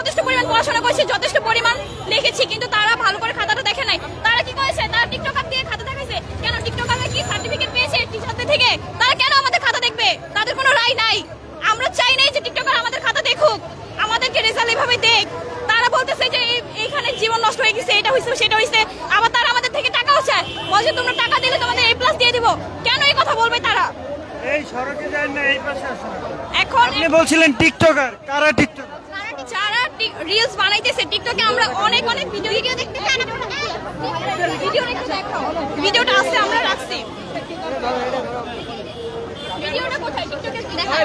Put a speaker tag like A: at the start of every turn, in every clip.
A: যথেষ্ট পরিমাণ পড়াশোনা করেছি, যথেষ্ট পরিমাণ লিখেছি, কিন্তু তারা ভালো করে খাতাটা দেখে নাই। তারা কি করেছে? তারা টিকটকার দিয়ে খাতা দেখাইছে। কেন টিকটকার কি সার্টিফিকেট পেয়েছে টিচারদের থেকে? তারা কেন আমাদের খাতা দেখবে? তাদের কোনো রায় নাই। আমরা চাই নাই যে টিকটকার আমাদের খাতা দেখুক, আমাদেরকে রেজাল্ট এভাবে দেখ। তারা বলতেছে যে এইখানে জীবন নষ্ট হয়ে গেছে, এটা হয়েছে সেটা হয়েছে। আবার তারা আমাদের থেকে টাকাও চায়, বলছে তোমরা টাকা দিলে তোমাদের A+ দিয়ে দিব। কেন এই কথা বলবে তারা?
B: এই সড়কে যায় না, এই পাশে আসেন।
A: এখন
B: আপনি বলছিলেন টিকটকার, কারা টিকটকার?
A: যারা রিলস বানাইতেছে টিকটকে, আমরা অনেক অনেক ভিডিও দেখতে চাই না। ভিডিও একটু দেখাও, ভিডিওটা আছে, আমরা রাখছি। ভিডিওটা কোথায়? টিকটকে দেখাও।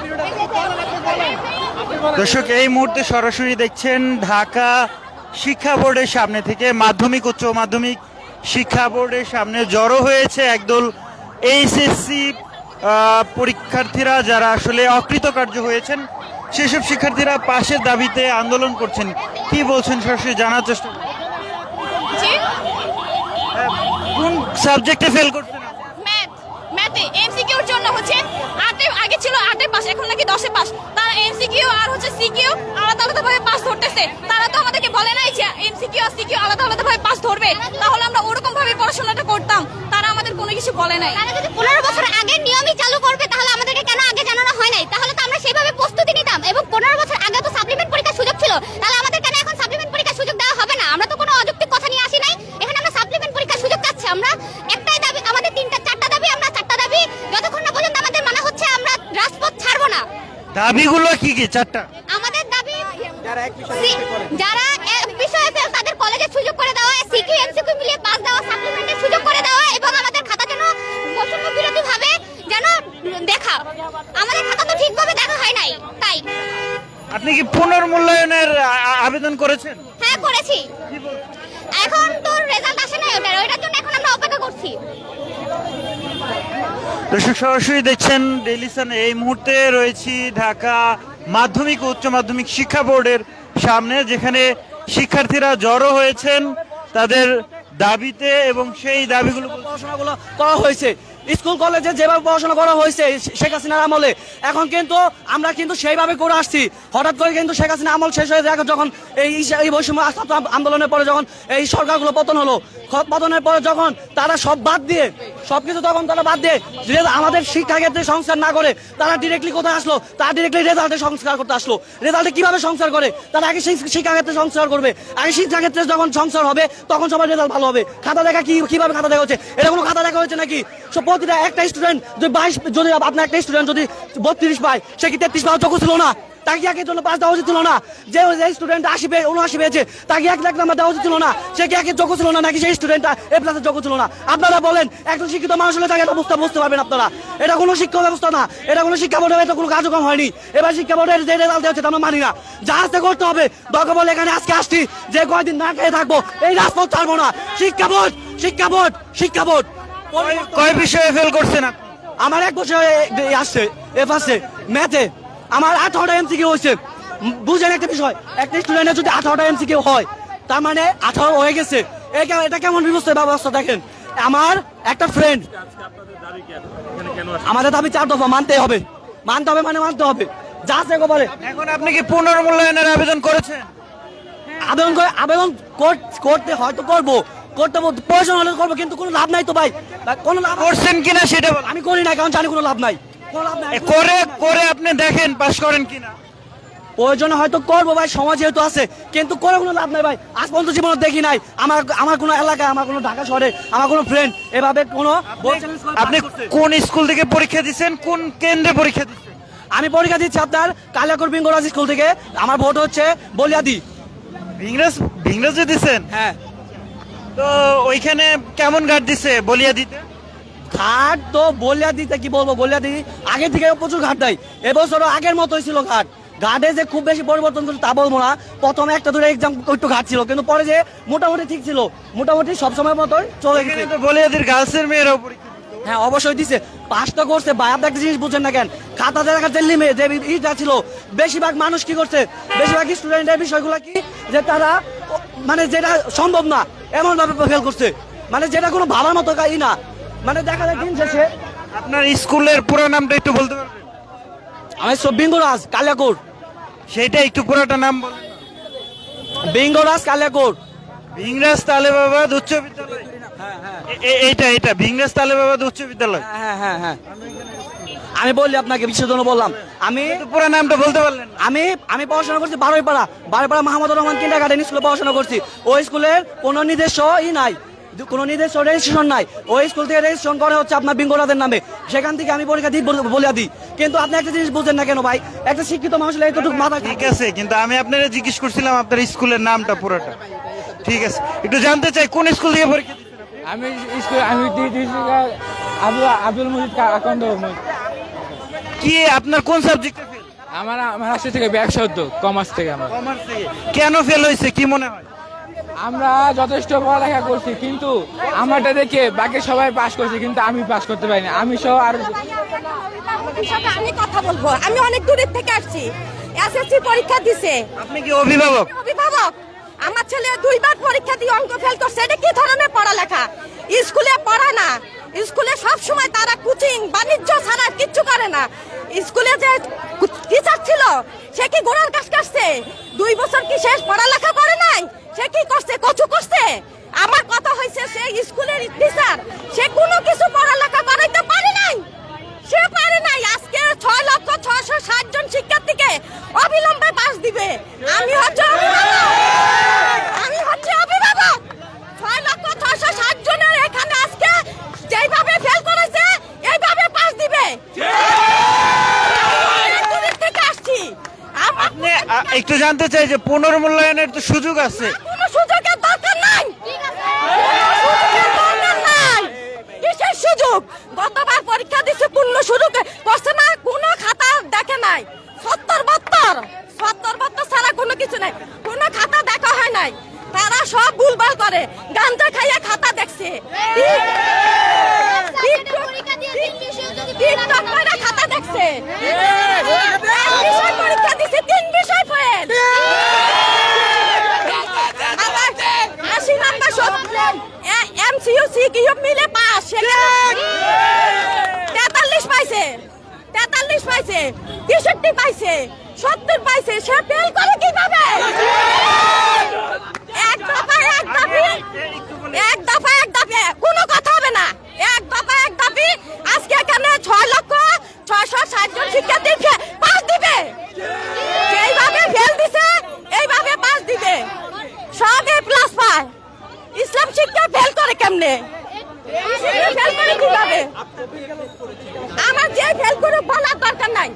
B: দর্শক, এই মুহূর্তে সরাসরি দেখছেন ঢাকা শিক্ষা বোর্ডের সামনে থেকে মাধ্যমিক উচ্চ মাধ্যমিক শিক্ষা বোর্ডের সামনে জড়ো হয়েছে একদল এইচএসসি পরীক্ষার্থীরা, যারা আসলে অকৃতকার্য হয়েছেন। সেসব শিক্ষার্থীরা পাশের দাবিতে আন্দোলন করছেন। কি বলছেন সরাসরি জানার চেষ্টা করুন।
A: জি,
B: কোন সাবজেক্টে ফেল করছেন?
A: ম্যাথে এমসিকিউর জন্য হচ্ছে আগে ছিল 8-এ পাস, এখন নাকি 10-এ পাস। তারা এমসিকিউ আর হচ্ছে সিকিউ আলাদা আলাদা ভাবে পাস ধরতেছে। তারা তো আমাদেরকে বলে নাই যে এমসিকিউ আর সিকিউ আলাদা আলাদা ভাবে পাস ধরবে, তাহলে আমরা ওরকম ভাবে পড়াশোনাটা করতাম। তারা আমাদের কোনো কিছু বলে নাই।
C: তারা যদি 15 বছর আগে নিয়মই চালু করবে, তাহলে আমাদেরকে কেন আগে জানানো হয় নাই? তাহলে তো আমরা সেইভাবে প্রস্তুতি নিতাম। এবং 15 বছর আগে তো সাপ্লিমেন্ট পরীক্ষার সুযোগ ছিল, তাহলে আমাদের কেন এখন সাপ্লিমেন্ট পরীক্ষার সুযোগ দেওয়া হবে না? আমরা তো কোনো অযৌক্তিক কথা নিয়ে আসি নাই। এখানে আমরা সাপ্লিমেন্ট পরীক্ষার সুযোগ চাচ্ছি। আমরা একটাই দাবি, আমাদের 4টা দাবি, আমরা 4টা দাবি যতক্ষণ না পর্যন্ত আমাদের মানা হচ্ছে, আমরা রাজপথ ছাড়বো না।
B: দাবিগুলো কি কি? 4টা।
C: আমাদের দাবি, যারা এক বিষয়ে ফেল তাদের কলেজে সুযোগ করে দেওয়া, সিকিউ এমসিকিউ মিলিয়ে পাস দেওয়া, সাপ্লিমেন্টের সুযোগ করে দেওয়া, এবং আমাদের খাতা যেন বৈষম্য বিরোধী ভাবে যেন দেখা। আমাদের খাতা তো ঠিকভাবে দেখা হয় নাই। তাই
B: আপনি কি পুনর্মূল্যায়নের আবেদন করেছেন?
C: হ্যাঁ, করেছি। এখন তো রেজাল্ট আসে নাই, ওটার জন্য এখন আমরা অপেক্ষা করছি।
B: দর্শক, সরাসরি দেখছেন ডেইলি সান। এই মুহূর্তে রয়েছি ঢাকা মাধ্যমিক ও উচ্চ মাধ্যমিক শিক্ষা বোর্ডের সামনে, যেখানে শিক্ষার্থীরা জড়ো হয়েছেন তাদের দাবিতে, এবং সেই দাবিগুলো
D: পড়াশোনাগুলো করা হয়েছে স্কুল কলেজে যেভাবে পড়াশোনা করা হয়েছে শেখ হাসিনার আমলে, এখন কিন্তু আমরা কিন্তু সেইভাবে করে আসছি। হঠাৎ করে কিন্তু শেখ হাসিনা আমল শেষ হয়ে যায় যখন এই বৈষম্য ছাত্র আন্দোলনের পরে যখন এই সরকারগুলো পতন হলো, পতনের পরে যখন তারা সব বাদ দিয়ে সবকিছু তখন তারা বাদ দিয়ে আমাদের শিক্ষাক্ষেত্রে সংস্কার না করে তারা ডিরেক্টলি কোথায় আসলো? তারা ডিরেক্টলি রেজাল্টে সংস্কার করতে আসলো। রেজাল্টে কিভাবে সংস্কার করে? তারা আগে শিক্ষাক্ষেত্রে সংস্কার করবে। আগে শিক্ষাক্ষেত্রে যখন সংস্কার হবে তখন সবার রেজাল্ট ভালো হবে। খাতা দেখা কিভাবে খাতা দেখা হচ্ছে? এটা কোনো খাতা দেখা হয়েছে নাকি? প্রতিটা একটা স্টুডেন্ট যদি 22, যদি আপনার একটা স্টুডেন্ট যদি 32 পায়, সে কি 33 পাওয়ার যোগ্য ছিল না? তাকে কি একের জন্য পাস দেওয়া উচিত ছিল না? যে স্টুডেন্ট 79 পেয়েছে, তাকে 1 লাখ নাম্বার দেওয়া উচিত ছিল না? সে কি একের যোগ্য ছিল না, নাকি সেই স্টুডেন্টটা A+ যোগ্য ছিল না? আপনারা বলেন, একজন শিক্ষিত মানুষ হলে তাকে অবস্থা বুঝতে পারবেন আপনারা। এটা কোনো শিক্ষা ব্যবস্থা না, এটা কোনো শিক্ষা বোর্ডের এটা কোনো কার্যক্রম হয়নি। এবার শিক্ষা বোর্ডের যে রেজাল্ট হচ্ছে আমরা মানি না, যা আসতে করতে হবে। দরকার বলে এখানে আজকে আসছি, যে কয়দিন না খেয়ে থাকবো, এই রাজপথ ছাড়বো না। শিক্ষা বোর্ড, শিক্ষা বোর্ড, শিক্ষা বোর্ড।
B: কয় বিষয়ে ফেল করছেন আপনি?
D: আমার 1 বছর আসছে এফ আসছে ম্যাথে, আমার 18টা এমসিকিউ হয়েছে। বুঝেন একটা বিষয়, একটা স্টুডেন্টের যদি 18টা এমসিকিউ হয়, তার মানে 18 হয়ে গেছে। এটা কেমন ব্যবস্থা দেখেন। আমার একটা ফ্রেন্ড, আমাদের দাবি 4 দফা মানতে হবে, মানতে হবে। যা আছে বলে।
B: এখন আপনি কি পুনর্মূল্যায়নের আবেদন করেছেন?
D: আবেদন করতে হয়তো করতে প্রয়োজন হলে করবো, কিন্তু কোনো লাভ নাই তো ভাই। কোনো লাভ
B: করছেন কিনা সেটা বলেন।
D: আমি করি না, কারণ জানি কোনো লাভ নাই।
B: করে আপনি দেখেন পাস করেন কিনা।
D: প্রয়োজনে হয়তো করবো ভাই, সমাজ যেহেতু আছে, কিন্তু করে কোনো লাভ নাই ভাই। আজ পর্যন্ত জীবনে দেখি নাই আমার কোনো এলাকায়, আমার কোনো ঢাকা শহরে আমার কোনো ফ্রেন্ড এভাবে কোনো।
B: আপনি কোন স্কুল থেকে পরীক্ষা দিচ্ছেন? কোন কেন্দ্রে পরীক্ষা দিচ্ছেন?
D: আমি পরীক্ষা দিচ্ছি আপনার কালিয়াকৈর বিঙ্গরাজ স্কুল থেকে। আমার ভোট হচ্ছে বলিয়াদি।
B: ভিংরাজে দিচ্ছেন?
D: হ্যাঁ।
B: তো ওইখানে কেমন গার্ড দিছে বলিয়াদিতে?
D: ঘাট তো বলিয়াদিতে কি বলবো, বলিয়াদি আগে থেকে প্রচুর ঘাট দেয়। এবছরও আগের মতোই ছিল ঘাট। ঘাটে যে খুব বেশি পরিবর্তন করছে তা বলবো না। প্রথমে একটা দুটো এক্সাম একটু ঘাট ছিল, কিন্তু পরে যে মোটামুটি ঠিক ছিল, মোটামুটি সবসময় মতোই চলে গেছে।
B: তো বলিয়াদির গার্লসের মেয়েরাও পরীক্ষা দিছে?
D: হ্যাঁ, অবশ্যই দিছে, পাসটা করছে ভাই। আপনি একটা জিনিস বুঝছেন না কেন? খাতা দেখার যে লিমিট, যে ইটা ছিল, বেশিরভাগ মানুষ কি করছে, বেশিরভাগ স্টুডেন্টের বিষয়গুলো কি, যে তারা মানে যেটা সম্ভব না এমন ভাবে ফেল করছে, মানে যেটা কোনো ভাবার মতো না। মানে দেখা যায় দিন শেষে।
B: আপনার স্কুলের পুরো নামটা একটু বলতে পারবেন?
D: আমি বিঙ্গরাজ কালিয়াকৈর।
B: সেটা একটু পুরোটা নাম বলেন।
D: বিঙ্গরাজ কালিয়াকোট।
B: ভিংরাজ তালেবাবাদ উচ্চ বিদ্যালয়। এইটা ভিংরাজ তালেবাবাদ উচ্চ বিদ্যালয়।
D: হ্যাঁ হ্যাঁ হ্যাঁ, আমি বললি আপনাকে বিশ্বের জন্য বললাম। আমি
B: কিন্তু পুরো নামটা বলতে পারলেন না।
D: আমি পড়াশোনা করছি বারোইপাড়া মাহমুদুর রহমান কিন্ডারগার্টেন স্কুলে পড়াশোনা করছি। ওই স্কুলের কোনো নিজস্ব নাই, কোনো নিজস্ব রেজিস্ট্রেশন নাই। ওই স্কুল থেকে রেজিস্ট্রেশন করে হচ্ছে আপনার বিঙ্গরাজের নামে। সেখান থেকে আমি পরীক্ষা দিই বলে দিই। কিন্তু আপনি একটা জিনিস বুঝেন না কেন ভাই? একটা শিক্ষিত মানুষের এইটুকু মাথা
B: ঠিক আছে, কিন্তু আমি আপনারা জিজ্ঞেস করছিলাম আপনার স্কুলের নামটা পুরোটা। ঠিক আছে, একটু জানতে চাই কোন স্কুল থেকে পরীক্ষা দিচ্ছেন?
E: আমি আব্দুল মজিদ আকন্দ।
B: কি আপনার কোন সাবজেক্টে ফেল?
E: আমার রাষ্ট্র থেকে ব্যবসা উদ্যোগ, কমার্স থেকে। আমার
B: কমার্স থেকে। কেন ফেল হয়েছে কি মনে হয়?
E: আমরা যথেষ্ট পড়ালেখা করছি, কিন্তু আমারটা দেখে বাকি সবাই পাস করছে, কিন্তু আমি পাস করতে পারিনি। আমি সহ আর
F: আমি কথা বলবো। আমি অনেক দূরের থেকে আসছি, এসএসসি পরীক্ষা দিছে।
B: আপনি কি অভিভাবক?
F: অভিভাবক। আমার ছেলে 2 বার পরীক্ষা দিয়ে অঙ্ক ফেল করছে। এটা কি ধরনের পড়ালেখা? স্কুলে পড়া না, স্কুলে সব সময় তারা কোচিং বাণিজ্য ছাড়া কিচ্ছু করে না। স্কুলে যে টিচার ছিল সে কি গোড়ার কাজ করছে? 2 বছর কি শেষ পড়ালেখা করে নাই? সে কি করছে? কচু করছে। আমার কথা হয়েছে সে স্কুলের টিচার, সে কোনো কিছু পড়ালেখা করাইতে পারে নাই। সে পারে নাই। আজকে 6,660 জন শিক্ষার্থীকে অবিলম্বে পাস দিবে। আমি হচ্ছে অভিভাবক। 6,660 জনের এখানে আজকে যেইভাবে ফেল করেছে এইভাবে পাস দিবে। দূরের থেকে আসছি।
B: আপনি একটু জানতে চাই যে পুনর্মূল্যায়নের তো সুযোগ আছে।
F: কোনো সুযোগের দরকার নাই। কিসের সুযোগ? গতবার পরীক্ষা দিচ্ছে পূর্ণ সুযোগ করছে না, কোনো খাতা দেখে নাই। 70-72 ছাড়া কোনো কিছু নাই, কোনো খাতা দেখা হয় নাই। তারা সব ভুলভাল করে, গাঞ্জা খাইয়ে খাতা দেখছে। টিকটক করে খাতা দেখছে। পরীক্ষা দিচ্ছে 3 বিষয় ফেল। 80 নাম্বার MCQ CQ মিলে পাস। 43 পাইছে, 63 পাইছে, 70 পাইছে। সে ফেল করে কিভাবে? এক দফা কোনো কথা হবে না। এক দফা আজকে এখানে 6,660 জন শিক্ষার্থী পাস দিবে। যেইভাবে ফেল দিছে এইভাবে পাস দিবে। সব A+ পায়। ইসলাম শিক্ষা ফেল করে কেমনে? ফেল করে কিভাবে? আমার যে ফেল করে বলার দরকার নাই,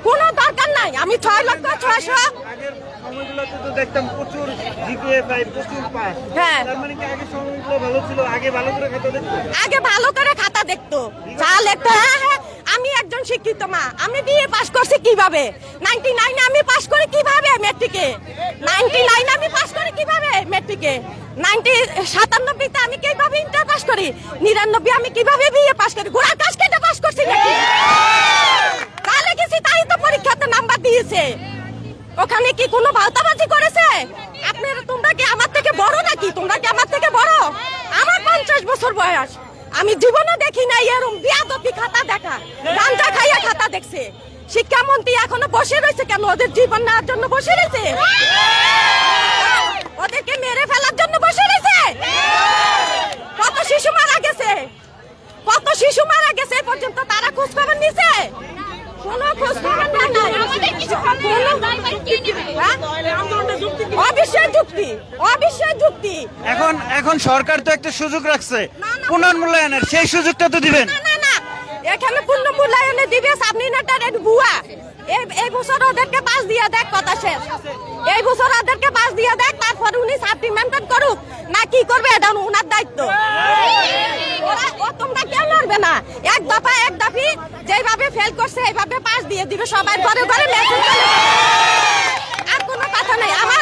F: কোনো দরকার নাই। আমি 6,600।
B: আগের সময়গুলোতে তো দেখতাম প্রচুর জিপিএ পাই, প্রচুর পাস।
F: হ্যাঁ,
B: তার মানে কি আগের সময়গুলো ভালো ছিল? আগে ভালো করে খাতা দেখতো?
F: আগে ভালো করে খাতা দেখতো, চাল একটা। হ্যাঁ, আমি একজন শিক্ষিত মা। আমি বিএ পাস করছি কিভাবে? 99 আমি পাস করি কিভাবে মেট্রিকে? 99 আমি পাস করি কিভাবে মেট্রিকে? 97 আমি কিভাবে ইন্টার পাস করি? 99 আমি কিভাবে বিএ পাস করি? গোড়া কাজ কেটে পাস করছি নাকি? তাহলে গেছি তাই তো পরীক্ষাতে নাম্বার দিয়েছে। ওখানে কি কোনো ভাওতাবাজি করেছে? তোমরা কি আমার থেকে বড় নাকি? তোমরা কি আমার থেকে বড়? আমার 50 বছর বয়স। আমি জীবনে দেখি নাই এরকম বিয়াদবি খাতা দেখা। গাঞ্জা খাইয়া খাতা দেখছে। শিক্ষামন্ত্রী এখনো বসে রয়েছে কেন? ওদের জীবন নেওয়ার জন্য বসে রয়েছে? ওদেরকে মেরে ফেলার জন্য বসে রয়েছে? কত শিশু মারা গেছে, কত শিশু মারা গেছে এ পর্যন্ত তারা খোঁজ খবর নিছে? কোনো খোঁজ খবর নাই।
A: আমাদের কিছু
F: অবিশ্বাস যুক্তি।
B: এখন সরকার তো একটা সুযোগ রাখছে পুনর্মূল্যায়নের, সেই সুযোগটা তো দিবেন।
F: না, এখানে পূর্ণ মূল্যায়নে দিবে সাবমিনেটার বুয়া। এই বছর ওদেরকে পাস দিয়ে দেখ, কথা শেষ। এই বছর ওদেরকে পাস দিয়ে দেখ, তারপর উনি সাপ্লিমেন্ট করুক না কি করবে এটা উনার দায়িত্ব। তোমরা কেউ লড়বে না। এক দফি যেভাবে ফেল করছে এইভাবে পাস দিয়ে দিবে। সবাই ঘরে ঘরে মেসেজ চলে। আর কোনো কথা নেই। আমার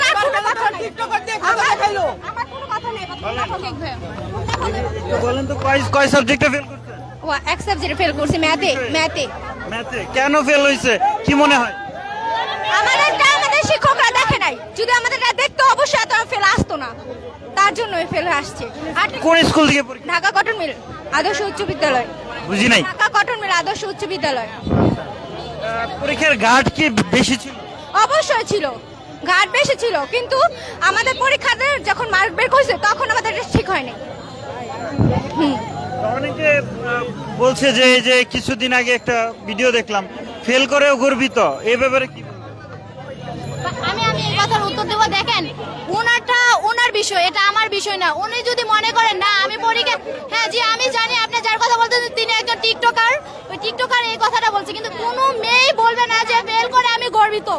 F: আর কোনো কথা নেই। আমার কোনো কথা নেই।
B: বলেন তো কয় সাবজেক্টে ফেল করছেন?
C: এক সাবজেক্টে ফেল করছি, ম্যাথে।
B: ম্যাথে কেন ফেল হয়েছে কি মনে হয়?
C: আমাদের শিক্ষকরা দেখে নাই। যদি আমাদের দেখতো অবশ্যই এত ফেল আসতো না, তার জন্য ফেল আসছে।
B: কোন স্কুল থেকে পরীক্ষা?
C: ঢাকা কটন মিল আদর্শ উচ্চ বিদ্যালয়।
B: বুঝি নাই।
C: ঢাকা কটন মিল আদর্শ উচ্চ বিদ্যালয়।
B: পরীক্ষার ঘাট কি বেশি ছিল?
C: অবশ্যই ছিল। ঘাট বেশি ছিল, কিন্তু আমাদের পরীক্ষাতে যখন মার্ক বের করছে তখন আমাদের এটা ঠিক হয়নি।
B: অনেকে বলছে যে এই যে কিছুদিন আগে একটা ভিডিও দেখলাম, ফেল করেও গর্বিত, এই ব্যাপারে কি বলবেন?
C: আমি এই কথার উত্তর দেবো। দেখেন, ওনার বিষয়, এটা আমার বিষয় না। উনি যদি মনে করেন না আমি পরীক্ষা, হ্যাঁ জি আমি জানি আপনি যার কথা বলতেছেন তিনি একজন টিকটকার, ওই টিকটকার এই কথাটা বলছে, কিন্তু কোনো মেয়েই বলবে না যে ফেল করে আমি গর্বিত।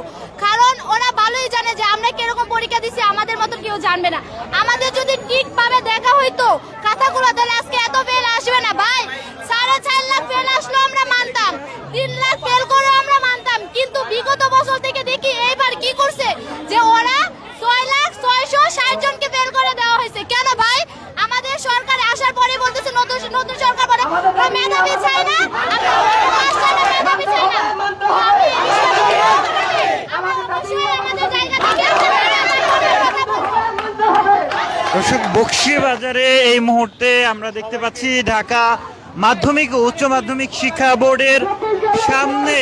C: কারণ ওরা ভালোই জানে যে আমরা কিরকম পরীক্ষা দিচ্ছি, আমাদের মতন কেউ জানবে না। আমাদের যদি ঠিকভাবে দেখা হইতো কথাগুলো, তাহলে আজকে এত ফেল আসবে না ভাই। 4.5 লাখ ফেল আসলো আমরা মানতাম, 3 লাখ ফেল করে আমরা মানতাম, কিন্তু বিগত বছর থেকে দেখি এইবার কি করছে যে ওরা 6,660 জনকে ফেল করে দেওয়া হয়েছে। কেন ভাই? আমাদের সরকারে আসার পরে বলতেছে নতুন সরকার বলে আমরা মেধাবী চাই না, আমরা মেধাবী চাই না। আমি এই বিষয়ে আমাদের জায়গা থেকে কথা বলবো।
B: দর্শক, বকশীবাজারে এই মুহূর্তে আমরা দেখতে পাচ্ছি ঢাকা মাধ্যমিক ও উচ্চ মাধ্যমিক শিক্ষা বোর্ডের সামনে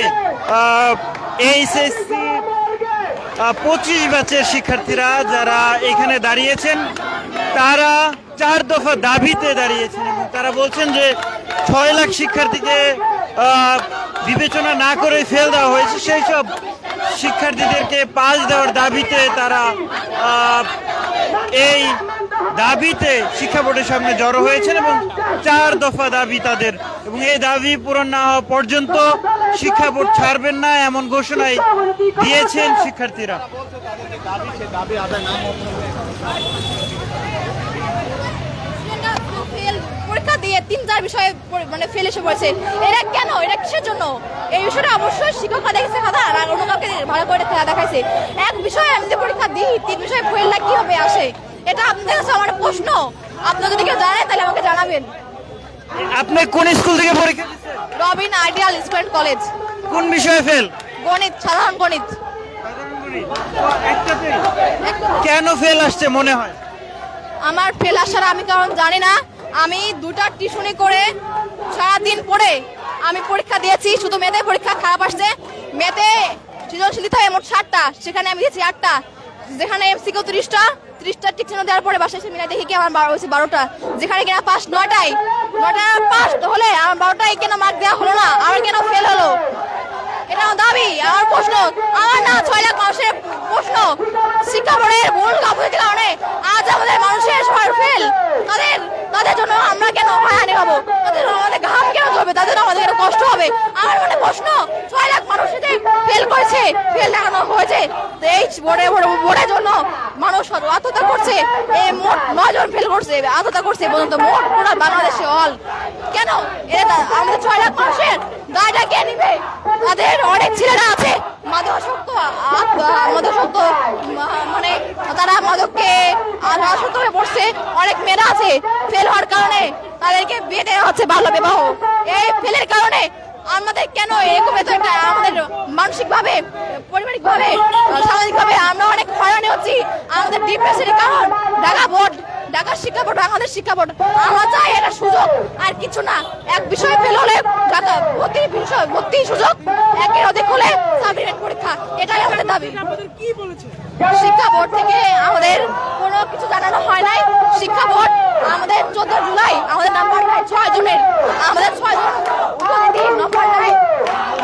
B: এইচএসসি 25 ব্যাচের শিক্ষার্থীরা যারা এখানে দাঁড়িয়েছেন, তারা 4 দফা দাবিতে দাঁড়িয়েছেন এবং তারা বলছেন যে 6 লাখ শিক্ষার্থীকে বিবেচনা না করে ফেল দেওয়া হয়েছে, সেই সব শিক্ষার্থীদেরকে পাস দেওয়ার দাবিতে তারা এই দাবিতে শিক্ষা বোর্ডের সামনে জড়ো হয়েছেন এবং 4 দফা দাবি তাদের, এবং এই দাবি পূরণ না হওয়া পর্যন্ত শিক্ষা বোর্ড ছাড়বেন না এমন ঘোষণাই দিয়েছেন শিক্ষার্থীরা।
A: পরীক্ষা দিয়ে 3-4 বিষয়ে মানে ফেল এসে পড়েছে, এটা কেন? এটা কিসের জন্য? এই বিষয়টা অবশ্যই শিক্ষকরা দেখেছে খাতা, আর অন্য কাউকে ভালো করে দেখাইছে। এক বিষয়ে আমি যে পরীক্ষা দিই 3 বিষয়ে ফেলটা কিভাবে আসে, এটা আপনাদের কাছে আমার প্রশ্ন। আপনারা যদি কেউ জানেন তাহলে আমাকে জানাবেন।
B: আপনি কোন স্কুল থেকে পরীক্ষা দিচ্ছেন?
A: Robin ideal student college.
B: কোন বিষয়ে ফেল?
A: গণিত, সাধারণ গণিত।
B: কেন ফেল আসছে মনে হয়?
A: আমার ফেল আসার আমি কারণ জানি না। আমি 2টা টিউশনি করে সারাদিন পড়ে আমি পরীক্ষা দিয়েছি, শুধু মেয়েদের পরীক্ষা খারাপ আসছে। মেয়েতে সৃজনশীলতায় মোট 60টা, সেখানে আমি দিয়েছি 8টা, যেখানে এমসিকিউ 30টা টিকশন দেওয়ার পরে বাসায় এসে মিলাই দেখি কি আমার হয়েছে 12টা, যেখানে কিনা পাস 9টা পাস হলে আমার 12টাই কেন মার্ক দেওয়া হলো না, আমার কেন ফেল হলো? এটা আমার দাবি, আমার প্রশ্ন, আমার না 6 লাখ মানুষের প্রশ্ন। শিক্ষা বোর্ডের ভুল গাফিলতির কারণে আজ আমাদের মানুষের সবার ফেল। তাদের জন্য আমরা কেন হয়রানি হবো? তাদের জন্য আমাদের ঘাম কেন ঝরবে? তাদের জন্য আমাদের কেন কষ্ট হবে? আমার মানে প্রশ্ন, 6 লাখ মানুষ ফেল করেছে, ফেল দেখানো হয়েছে, এই বোর্ডের জন্য মানুষ আত্মহত্যা করছে। এই মোট 9 জন ফেল করছে, আত্মহত্যা করছে পর্যন্ত, মোট পুরো বাংলাদেশে অল। কেন? এটা আমাদের 6 লাখ মানুষের দায়টা কে নিবে? তাদের অনেক ছেলেরা আছে মাদকাসক্ত, মানে তারা মাদককে আসক্ত হয়ে পড়ছে। অনেক মেয়েরা আছে ফেল হওয়ার কারণে তাদেরকে বিয়ে দেওয়া হচ্ছে, বাল্য বিবাহ। এই ফেলের কারণে আমাদের কেন এরকম একটা আমাদের মানসিকভাবে, পারিবারিকভাবে, সামাজিকভাবে আমরা অনেক হয়রানি হচ্ছি। আমাদের ডিপ্রেশনের কারণ ঢাকা শিক্ষা বোর্ড, বাংলাদেশ শিক্ষা বোর্ড। আমরা চাই এটা সুযোগ, আর কিছু না। এক বিষয়ে ফেল হলে ঢাকা ভর্তি সুযোগ, একের অধিক হলে সাপ্লিমেন্ট পরীক্ষা, এটাই আমাদের দাবি। শিক্ষা বোর্ড থেকে আমাদের কোনো কিছু জানানো হয় নাই। শিক্ষা বোর্ড আমাদের 14 জুলাই আমাদের নাম্বার নাই, 6 জুনের আমাদের 6 জন উপস্থিত নাম্বার নাই,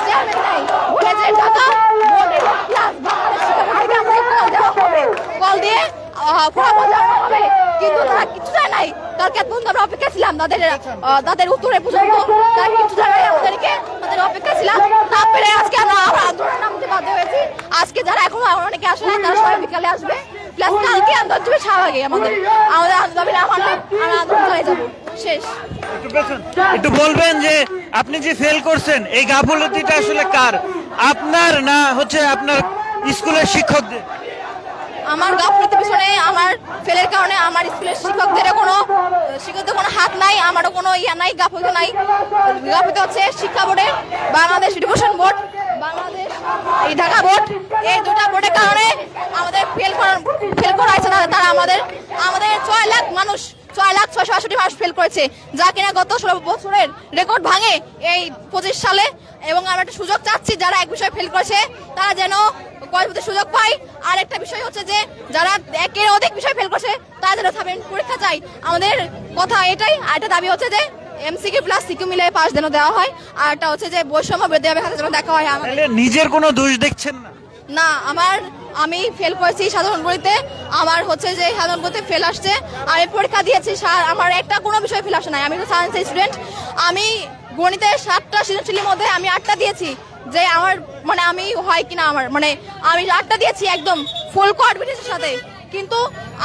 A: চেয়ারম্যান নাই, বলেছে ঢাকা বোর্ডের ক্লাস বাংলাদেশ শিক্ষা বোর্ড থেকে আমাদের কল দেওয়া হবে, কল দিয়ে ফলাফল জানানো হবে, কিন্তু তারা কিছু জানে নাই। কালকে পর্যন্ত আমরা অপেক্ষা ছিলাম তাদের উত্তরে পর্যন্ত, তারা কিছু জানে নাই আমাদেরকে, তাদের অপেক্ষা ছিলাম। তারপরে আজকে আমরা আন্দোলন নামতে বাধ্য হয়েছি। আজকে যারা এখনো অনেকে আসে নাই তারা সবাই বিকালে আসবে, প্লাস কালকে আন্দোলন চলবে স্বাভাবিক। আমাদের দাবি না মানলে আমরা আন্দোলন চালিয়ে যাবো। শেষ।
B: একটু বলবেন যে আপনি যে ফেল করছেন এই গাফলতিটা আসলে কার? আপনার না হচ্ছে আপনার স্কুলের শিক্ষকদের?
A: আমার গাফলতির পিছনে, আমার ফেলের কারণে আমার স্কুলের শিক্ষকদের কোনো হাত নাই, আমারও কোনো নাই, গাফলতি নাই। গাফলতি হচ্ছে শিক্ষা বোর্ডের, বাংলাদেশ এডুকেশন বোর্ড, বাংলাদেশ এই ঢাকা বোর্ড, এই 2টা বোর্ডের কারণে আমাদের ফেল করা হয়েছে। তারা আমাদের 6 লাখ মানুষ 6,668,000 মানুষ ফেল করেছে, যা কিনা গত 16 বছরের রেকর্ড ভাঙে এই 25 সালে। এবং আমরা একটা সুযোগ চাচ্ছি, যারা এক বিষয়ে ফেল করেছে তারা যেন কলেজে সুযোগ পায়। আর একটা বিষয় হচ্ছে যে যারা একের অধিক বিষয় ফেল করেছে তারা যেন সাপ্লিমেন্ট পরীক্ষা চাই। আমাদের কথা এটাই। আর একটা দাবি হচ্ছে যে এমসিকিউ প্লাস সিকিউ মিলে পাস যেন দেওয়া হয়। আর একটা হচ্ছে যে বৈষম্য বিরোধী খাতে যেন দেখা হয়।
B: তাহলে নিজের কোনো দোষ দেখছেন না?
A: না, আমি ফেল করেছি সাধারণ গণিতে, আমার হচ্ছে যে সাধারণ গণিতে ফেল আসছে। আমি পরীক্ষা দিয়েছি, আমার একটা কোনো বিষয় ফেল আসে নাই। আমি তো সায়েন্সের স্টুডেন্ট। আমি গণিতে 7টা সৃজনশীলের মধ্যে আমি 8টা দিয়েছি, যে আমার মানে আমি হয় কিনা আমার মানে আমি 8টা দিয়েছি একদম ফুল কনফিডেন্সের সাথে। কিন্তু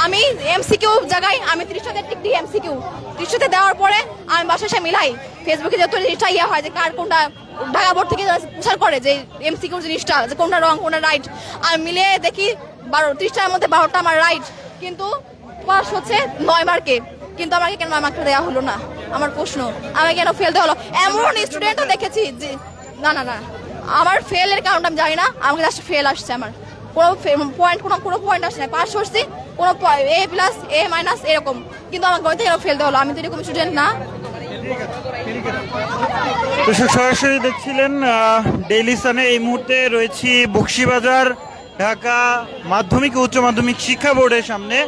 A: আমি এমসিকিউ জায়গায় আমি 30টাতে টিক দিই, এমসিকিউ 30টাতে দেওয়ার পরে আমি বাসায় এসে মিলাই ফেসবুকে যত জিনিসটা ইয়ে হয় যে কার কোনটা ঢাকা বোর্ড থেকে প্রচার করে যে এমসিকিউ জিনিসটা যে কোনটা রং কোনটা রাইট, আমি মিলে দেখি 30টার মধ্যে 12টা আমার রাইট, কিন্তু পাস হচ্ছে 9 মার্কে। কিন্তু আমাকে কেন 9 মার্কটা দেওয়া হলো না? আমার প্রশ্ন, আমাকে কেন ফেল দেওয়া হলো? এমন স্টুডেন্টও দেখেছি যে না না না, আমার ফেলের কারণটা আমি জানি না, আমাকে জাস্ট ফেল আসছে। আমার কোনো পয়েন্ট আসছে না, পাস করছি কোনো A প্লাস A মাইনাস এরকম, কিন্তু আমার গণিতে কেন ফেল দেওয়া হলো? আমি তো এরকম স্টুডেন্ট না।
B: দর্শক সরাসরি দেখছিলেন ডেইলি সানে। এই মুহূর্তে রয়েছি বকশীবাজার ঢাকা মাধ্যমিক ও উচ্চ মাধ্যমিক শিক্ষা বোর্ডের সামনে,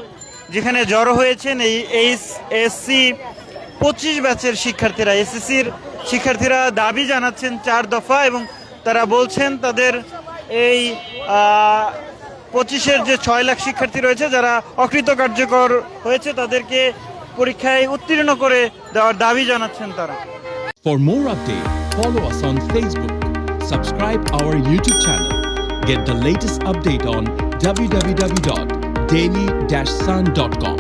B: যেখানে জড়ো হয়েছেন এই এইচএসসি 25 ব্যাচের শিক্ষার্থীরা। এসএসসির শিক্ষার্থীরা দাবি জানাচ্ছেন 4 দফা, এবং তারা বলছেন তাদের এই 25-এর যে 6 লাখ শিক্ষার্থী রয়েছে যারা অকৃতকার্যকর হয়েছে তাদেরকে পরীক্ষায় উত্তীর্ণ করে দেওয়ার দাবি জানাচ্ছেন তারা।
G: For more updates, follow us on Facebook, subscribe our YouTube channel, get the latest update on www.daily-sun.com.